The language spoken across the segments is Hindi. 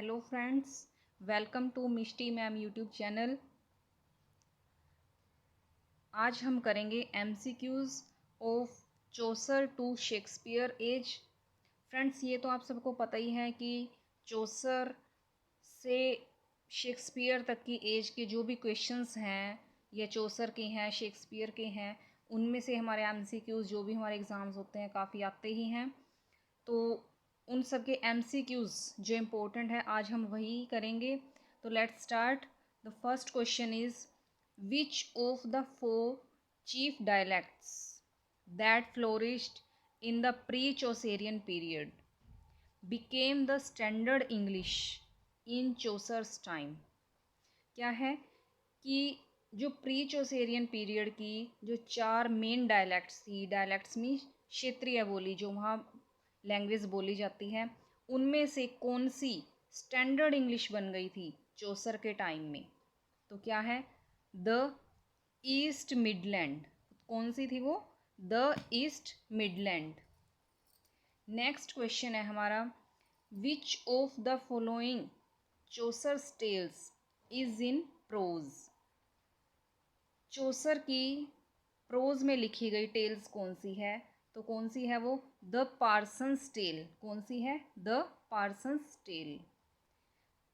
Hello friends, welcome to Mishti ma'am YouTube channel. आज हम करेंगे MCQs of Chaucer to Shakespeare age. Friends, ये तो आप सबको पता ही है कि चौसर से शेक्सपियर तक की एज के जो भी क्वेश्चंस हैं या चौसर के हैं, शेक्सपियर के हैं, उनमें से हमारे एमसीक्यूज़ जो भी हमारे एग्ज़ाम्स होते हैं काफ़ी आते ही हैं। तो उन सब के एमसीक्यूज़ जो इम्पोर्टेंट है आज हम वही करेंगे। तो let's start. The first question is which of the four chief dialects that flourished in the pre Chaucerian period became the standard English in Chaucer's time. क्या है कि जो प्री चौसेरियन पीरियड की जो चार मेन डायलैक्ट्स थी, डायलैक्ट्स में क्षेत्रीय बोली जो वहाँ लैंग्वेज बोली जाती है, उनमें से कौन सी स्टैंडर्ड इंग्लिश बन गई थी चौसर के टाइम में। तो क्या है, द ईस्ट मिडलैंड। कौन सी थी वो? The East Midland. Next question है हमारा, which of the following Chaucer's tales is in prose. Chaucer की प्रोज में लिखी गई टेल्स कौन सी है? तो कौन सी है वो? The Parson's tale. कौन सी है? The Parson's tale.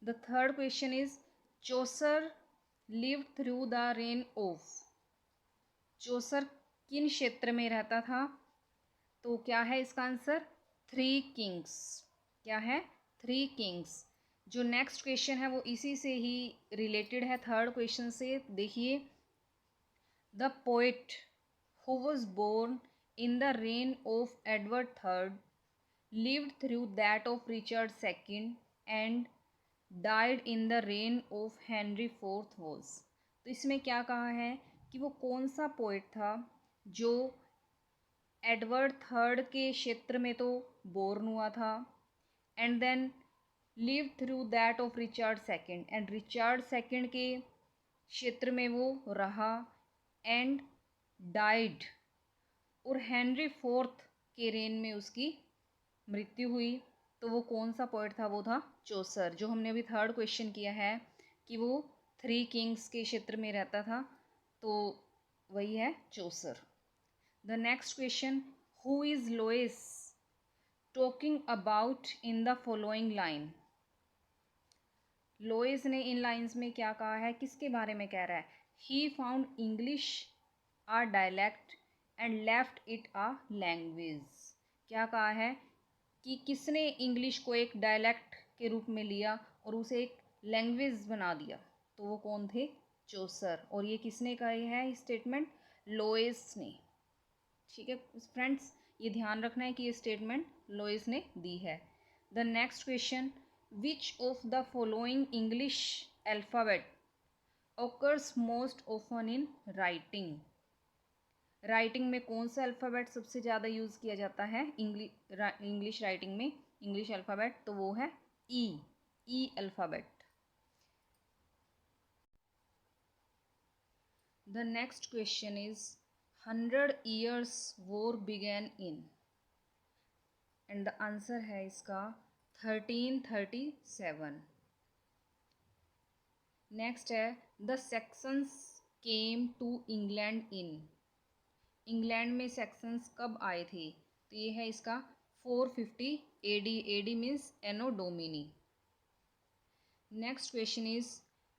The third question is Chaucer lived through the reign of. Chaucer किन क्षेत्र में रहता था? तो क्या है इसका आंसर? Three Kings. क्या है? Three Kings. जो नेक्स्ट क्वेश्चन है वो इसी से ही रिलेटेड है, थर्ड क्वेश्चन से। देखिए, the poet who was born in the reign of Edward III lived through that of Richard II and died in the reign of Henry IV was। तो इसमें क्या कहा है कि वो कौन सा पोएट था जो एडवर्ड थर्ड के क्षेत्र में तो बोर्न हुआ था, and then live through that of Richard second, and Richard second के क्षेत्र में वो रहा, एंड डाइड, और हेनरी फोर्थ के रेन में उसकी मृत्यु हुई। तो वो कौन सा पोएट था? वो था चौसर, जो हमने अभी थर्ड क्वेश्चन किया है कि वो थ्री किंग्स के क्षेत्र में रहता था, तो वही है Chaucer. The next question, who is Lois talking about in the following line. Lois ने इन लाइन्स में क्या कहा है, किसके बारे में कह रहा है? He found English a dialect and left it a language. क्या कहा है कि किसने इंग्लिश को एक डायलैक्ट के रूप में लिया और उसे एक लैंग्वेज बना दिया? तो वो कौन थे? चौसर। और ये किसने कहा है स्टेटमेंट? लोइस ने। ठीक है फ्रेंड्स, ये ध्यान रखना है कि ये स्टेटमेंट लोइस ने दी है। The next question, which of the following English alphabet occurs most often in writing। Writing में कौन सा अल्फ़ाबेट सबसे ज़्यादा यूज़ किया जाता है इंग्लिश राइटिंग में, इंग्लिश अल्फ़ाबेट? तो वो है E alphabet. The next question is 100 years war began in, and the answer है इसका 1337। नेक्स्ट है, the Saxons came to England in. England में सेक्शंस कब आए थे? तो ये है इसका 450 AD। AD means anno domini. Next question is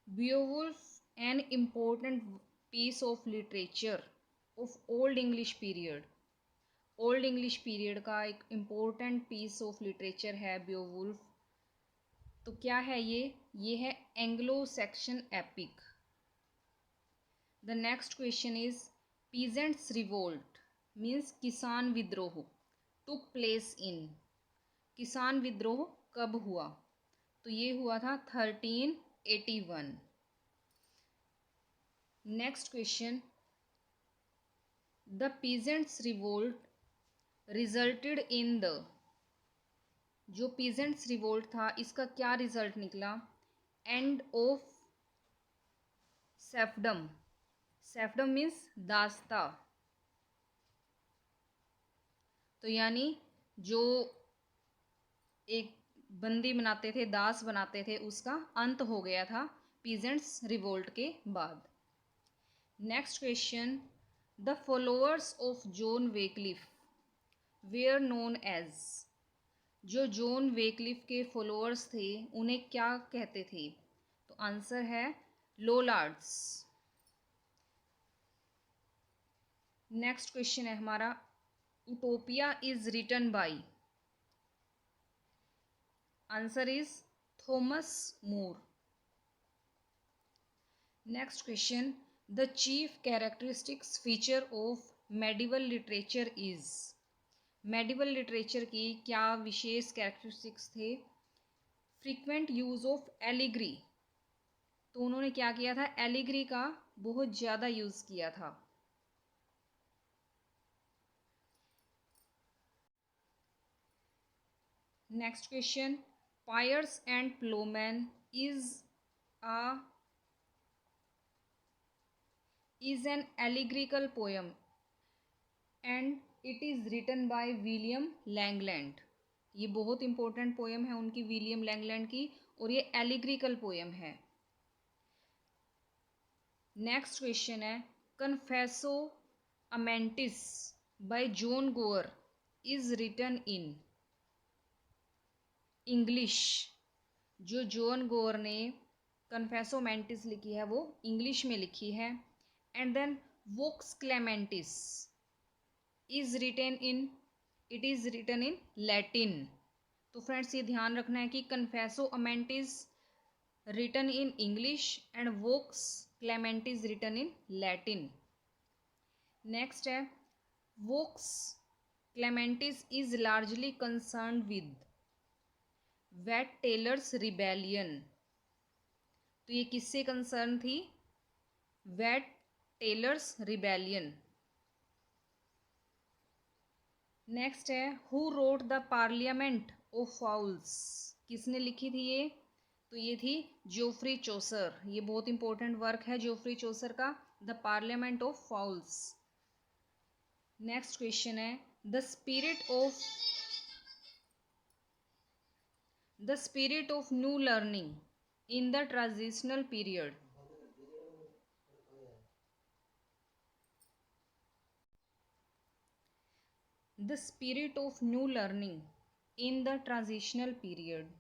Beowulf an important piece of literature of old English period. Old English period का एक इम्पोर्टेंट पीस ऑफ लिटरेचर है बियोवुल्फ। तो क्या है ये है Anglo Saxon epic. The next question is peasants revolt means किसान विद्रोह टुक प्लेस इन। किसान विद्रोह कब हुआ? तो ये हुआ था 1381। Next question, the peasants revolt resulted in the. जो पीजेंट्स रिवोल्ट था इसका क्या रिजल्ट निकला? End of serfdom. Serfdom means दास्ता। तो यानी जो एक बंदी बनाते थे, दास बनाते थे, उसका अंत हो गया था पीजेंट्स रिवोल्ट के बाद। Next question, the followers of John Wycliffe were known as, जो जॉन वेक्लिफ के फॉलोअर्स थे उन्हें क्या कहते थे? तो आंसर है लोलार्ड्स। नेक्स्ट क्वेश्चन है हमारा, utopia is written by, answer is Thomas More. Next question, the chief characteristics feature of medieval literature is, medieval literature की क्या विशेष कैरेक्टरिस्टिक्स थे? फ्रीक्वेंट यूज ऑफ एलिग्री, तो उन्होंने क्या किया था? एलिग्री का बहुत ज़्यादा यूज़ किया था। Next question, pierce and Plowman is an allegorical poem and it is written by William Langland. ये बहुत इंपॉर्टेंट पोएम है उनकी, विलियम लैंगलैंड की, और ये एलिग्रिकल पोएम है। नेक्स्ट क्वेश्चन है, Confessio Amantis by John Gower is written in English, जो जॉन गोअर ने कन्फेसो अमेंटिस लिखी है वो इंग्लिश में लिखी है। And then Vox Clamantis is written in, it is written in Latin. तो फ्रेंड्स ये ध्यान रखना है कि Confessio Amantis written in English and Vox Clamantis written in Latin. Next है, Vox Clamantis is largely concern with Wat Tyler's rebellion, तो ये किससे कंसर्न थी? Wat Tyler's rebellion. नेक्स्ट है, who wrote the Parliament of Fowls, किसने लिखी थी ये? तो ये थी जोफ्री चौसर। ये बहुत इंपॉर्टेंट वर्क है जोफ्री चौसर का, the Parliament of Fowls. Next question है, the spirit of new learning in the transitional period, the spirit of new learning in the transitional period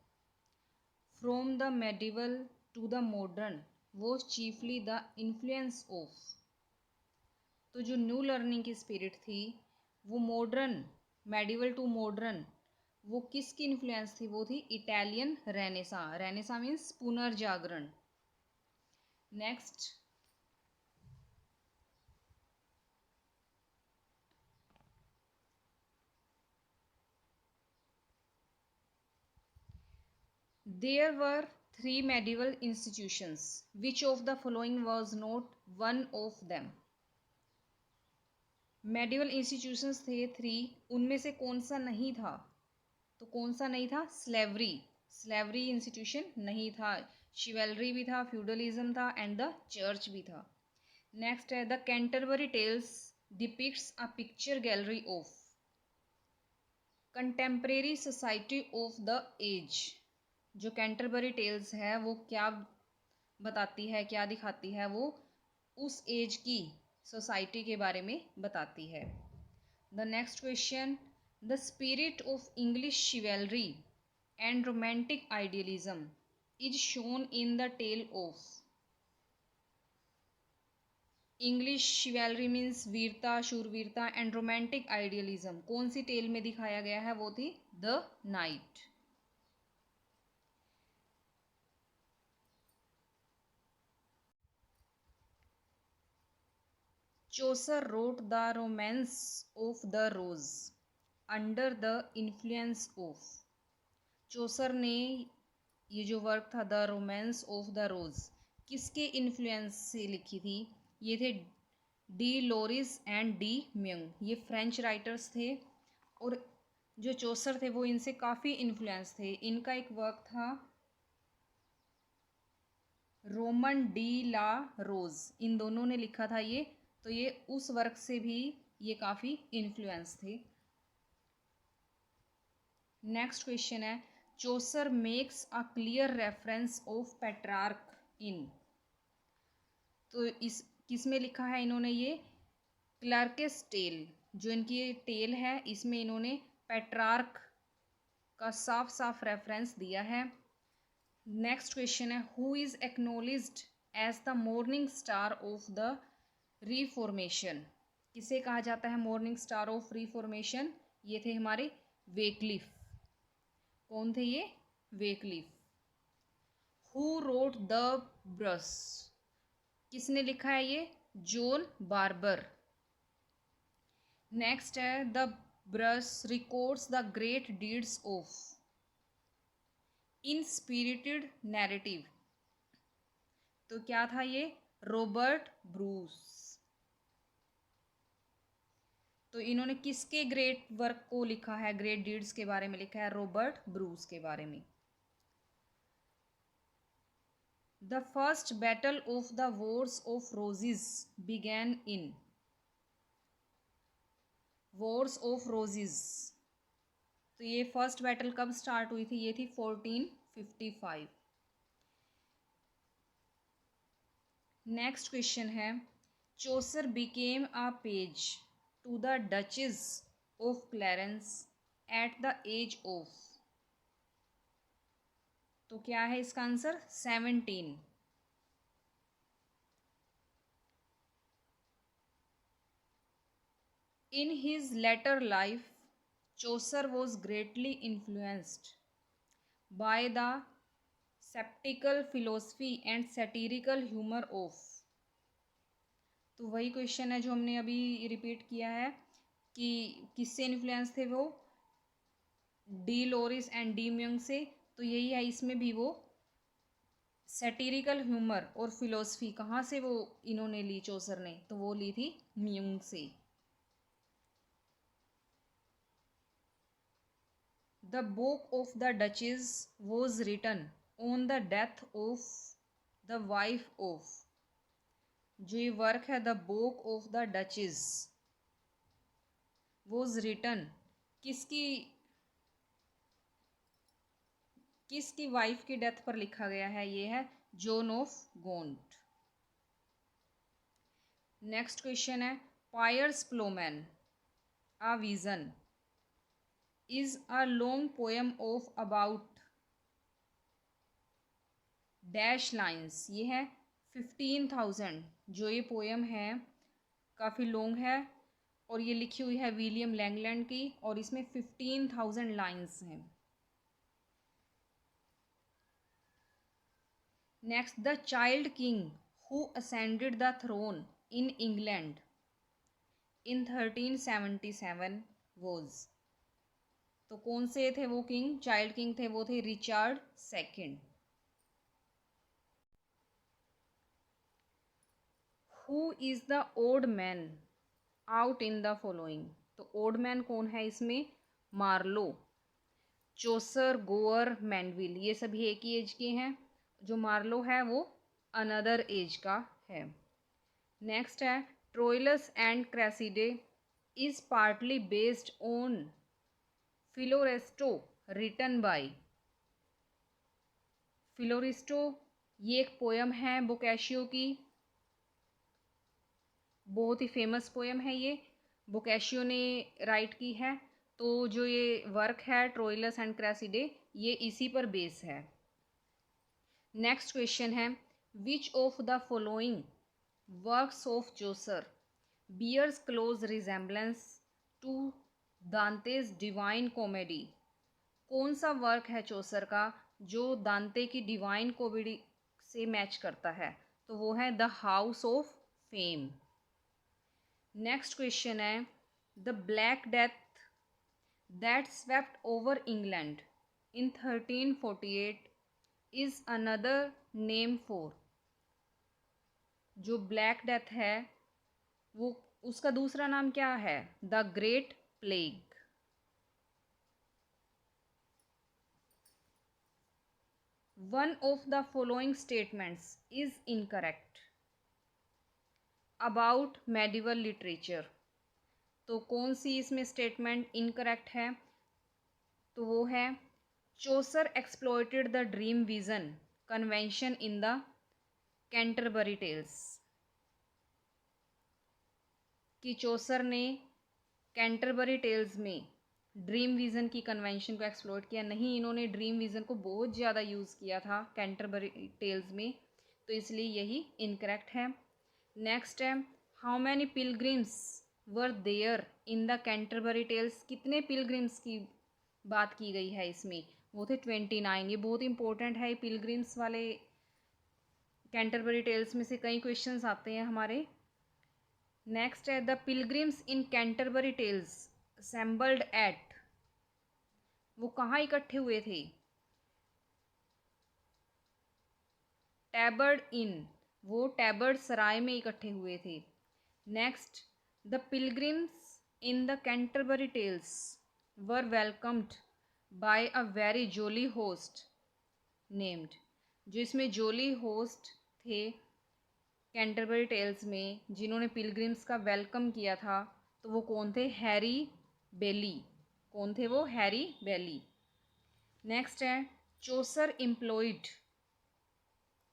from the medieval to the modern was chiefly the influence of, तो जो न्यू लर्निंग की स्पिरिट थी वो मॉडर्न, मेडिवल टू मॉडर्न, वो किसकी इन्फ्लुएंस थी? वो थी इटालियन रेनेसा। रेनेसा मीन्स पुनर्जागरण। Next, there were 3 medieval institutions, which of the following was not one of them? Medieval institutions थे 3, उनमें से कौन सा नहीं था? तो कौन सा नहीं था? स्लेवरी, स्लेवरी इंस्टीट्यूशन नहीं था। शिवेलरी भी था, फ्यूडलिज्म था एंड द चर्च भी था। नेक्स्ट है, the Canterbury Tales depicts a picture gallery of contemporary society of the age, जो कैंटरबरी टेल्स है वो क्या बताती है, क्या दिखाती है? वो उस एज की सोसाइटी के बारे में बताती है। The next question, the spirit of English chivalry and romantic idealism is shown in the tale of, English chivalry means वीरता, शूरवीरता, एंड रोमांटिक आइडियलिज्म कौन सी टेल में दिखाया गया है? वो थी the night. Chaucer wrote the Romance of the Rose under the influence of, Chaucer ने ये जो वर्क था the romance of the rose किसके इन्फ्लुएंस से लिखी थी? ये थे de Lorris and de Meun, ये फ्रेंच राइटर्स थे और जो चौसर थे वो इनसे काफ़ी इन्फ्लुएंस थे। इनका एक वर्क था रोमन डी ला रोज, इन दोनों ने लिखा था ये, तो ये उस वर्क से भी ये काफ़ी इन्फ्लुएंस थे। नेक्स्ट क्वेश्चन है, Chaucer makes a clear reference of Petrarch in. तो इस किस में लिखा है इन्होंने ये? क्लार्केस टेल, जो इनकी ये टेल है इसमें इन्होंने पेट्रार्क का साफ साफ रेफरेंस दिया है। नेक्स्ट क्वेश्चन है, who is acknowledged as the morning star of the Reformation. किसे कहा जाता है मॉर्निंग स्टार ऑफ रिफॉर्मेशन? ये थे हमारे वेकलिफ। कौन थे ये? Wycliffe. Who wrote the Bruce, किसने लिखा है ये? John Barbour. नेक्स्ट है, the Bruce records the great deeds of inspirited narrative. तो क्या था ये? Robert Bruce. तो इन्होंने किसके ग्रेट वर्क को लिखा है? ग्रेट डीड्स के बारे में लिखा है रॉबर्ट ब्रूस के बारे में। The first battle of the Wars of roses began in. Wars of roses, तो ये फर्स्ट बैटल कब स्टार्ट हुई थी? ये थी 1455। नेक्स्ट क्वेश्चन है, Chaucer became a page to the Duchess of Clarence at the age of. तो क्या है इसका answer? 17। In his later life Chaucer was greatly influenced by the sceptical philosophy and satirical humour of. तो वही क्वेश्चन है जो हमने अभी रिपीट किया है कि किससे इन्फ्लुएंस थे वो? De Lorris and de Meun से। तो यही है इसमें भी, वो सैटिरिकल ह्यूमर और फिलोसफी कहाँ से वो इन्होंने ली चोसर ने? तो वो ली थी म्यूंग से। The book of the duchess was written on the death of the wife of. जो ये वर्क है the book of the duchess was written, किसकी वाइफ की डेथ पर लिखा गया है? ये है John of Gaunt. Next question है, Piers Plowman a vision is a long poem of about dash lines. ये है 15,000। जो ये पोएम है काफ़ी लॉन्ग है और ये लिखी हुई है विलियम लैंगलैंड की, और इसमें 15,000 लाइन्स हैं। Next, the child king who ascended the throne in England in 1377 was. तो कौन से थे वो किंग? चाइल्ड किंग थे वो थे Richard second. Who is the odd man out in the following. तो ओड मैन कौन है इसमें? मार्लो, चोसर, गोअर, मैनविल, ये सभी एक ही एज के हैं। जो मार्लो है वो अनदर एज का है। नेक्स्ट है, Troilus and Criseyde is partly based on Filostrato written by. Filostrato, ये एक पोयम है बोकैशियो की, बहुत ही फेमस पोयम है ये, बोकैशियो ने राइट की है। तो जो ये वर्क है ट्रोइलस एंड क्रेसिडे, ये इसी पर बेस है। नेक्स्ट क्वेश्चन है, which of the following works of Chaucer bears close resemblance to Dante's Divine Comedy. कौन सा वर्क है चोसर का जो दांते की डिवाइन कॉमेडी से मैच करता है? तो वो है the House of Fame. Next question है, the Black Death that swept over England in 1348 is another name for. जो ब्लैक डेथ है वो उसका दूसरा नाम क्या है? The Great Plague. One of the following statements is incorrect about medieval literature. तो कौन सी इसमें स्टेटमेंट इनकरेक्ट है? तो वो है, Chaucer exploited the dream vision convention in the Canterbury Tales, कि चोसर ने कैंटरबरी टेल्स में ड्रीम विज़न की कन्वेंशन को एक्सप्लोर किया नहीं, इन्होंने ड्रीम विज़न को बहुत ज़्यादा यूज़ किया था कैंटरबरी टेल्स में, तो इसलिए यही इनकरेक्ट है। नेक्स्ट है how many pilgrims were there in the Canterbury Tales, कितने पिलग्रिम्स की बात की गई है इसमें, वो थे 29। ये बहुत इंपॉर्टेंट है, पिलग्रिम्स वाले कैंटरबरी टेल्स में से कई क्वेश्चंस आते हैं हमारे। नेक्स्ट है the pilgrims in Canterbury Tales assembled at, वो कहाँ इकट्ठे हुए थे, टैबर्ड इन, वो टैबर्ड सराय में इकट्ठे हुए थे। Next the pilgrims in the Canterbury Tales were welcomed by a very jolly host named, जो इसमें जोली होस्ट थे कैंटरबरी टेल्स में जिन्होंने पिलग्रिम्स का वेलकम किया था, तो वो कौन थे, हैरी बेली, कौन थे वो, हैरी बेली। नेक्स्ट है Chaucer employed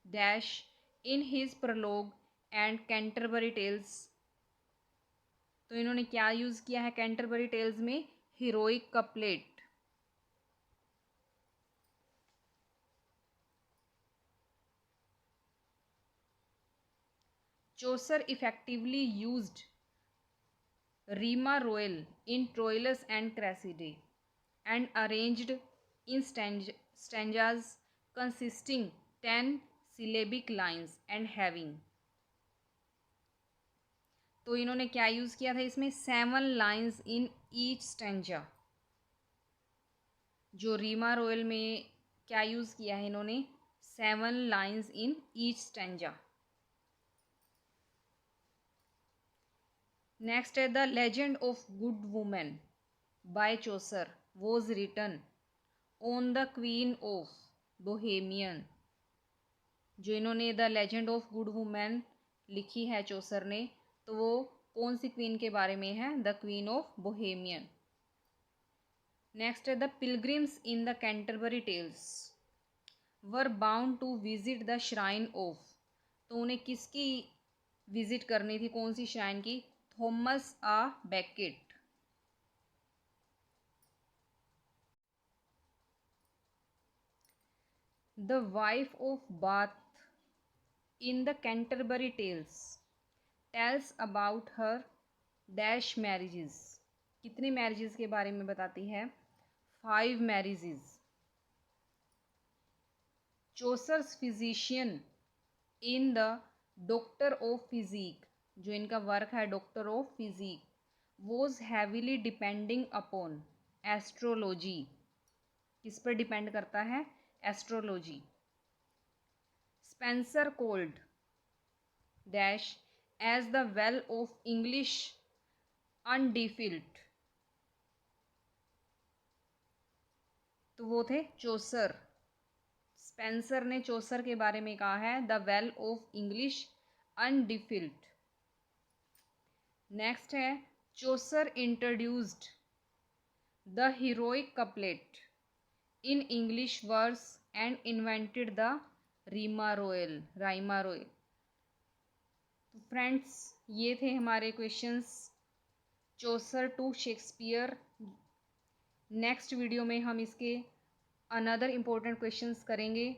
dash in his prologue and Canterbury Tales, तो इन्होंने क्या यूज़ किया है कैंटरबरी टेल्स में, heroic couplet. Chaucer effectively used rhyme royal in Troilus and Criseyde and arranged in stanzas consisting 10 syllabic lines and having, तो इन्होंने क्या यूज़ किया था इसमें, 7 लाइन्स इन ईच स्टेंजा। जो रीमा रोयल में क्या यूज़ किया है इन्होंने, 7 lines in each stanza. Next है the Legend of Good Women by Chaucer was written on the Queen of Bohemian, जो इन्होंने the Legend of Good Women लिखी है चोसर ने, तो वो कौन सी क्वीन के बारे में है, the Queen of Bohemian. Next है the pilgrims in the Canterbury Tales were bound to visit the shrine of, तो उन्हें किसकी विजिट करनी थी, कौन सी श्राइन की, Thomas a Becket. The wife of Bath in the Canterbury Tales tells about her dash marriages, कितने मैरिजेस के बारे में बताती है, 5 marriages. Chaucer's physician in the Doctor of Physic, जो इनका वर्क है Doctor of Physic, was heavily depending upon astrology, किस पर डिपेंड करता है, astrology. Spenser called dash as the well of English undefiled, तो वो थे चोसर। स्पेंसर ने चोसर के बारे में कहा है the well of English undefiled. Next है Chaucer introduced the heroic couplet in English verse and invented the rhyme royal. तो फ्रेंड्स ये थे हमारे questions Chaucer to Shakespeare. Next video में हम इसके अनदर इम्पोर्टेंट क्वेश्चंस करेंगे,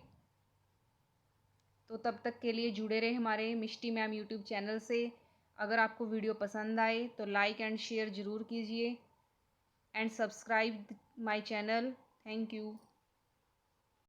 तो तब तक के लिए जुड़े रहे हमारे मिष्टी मैम यूट्यूब चैनल से। अगर आपको वीडियो पसंद आए तो लाइक एंड शेयर ज़रूर कीजिए and subscribe my channel. Thank you.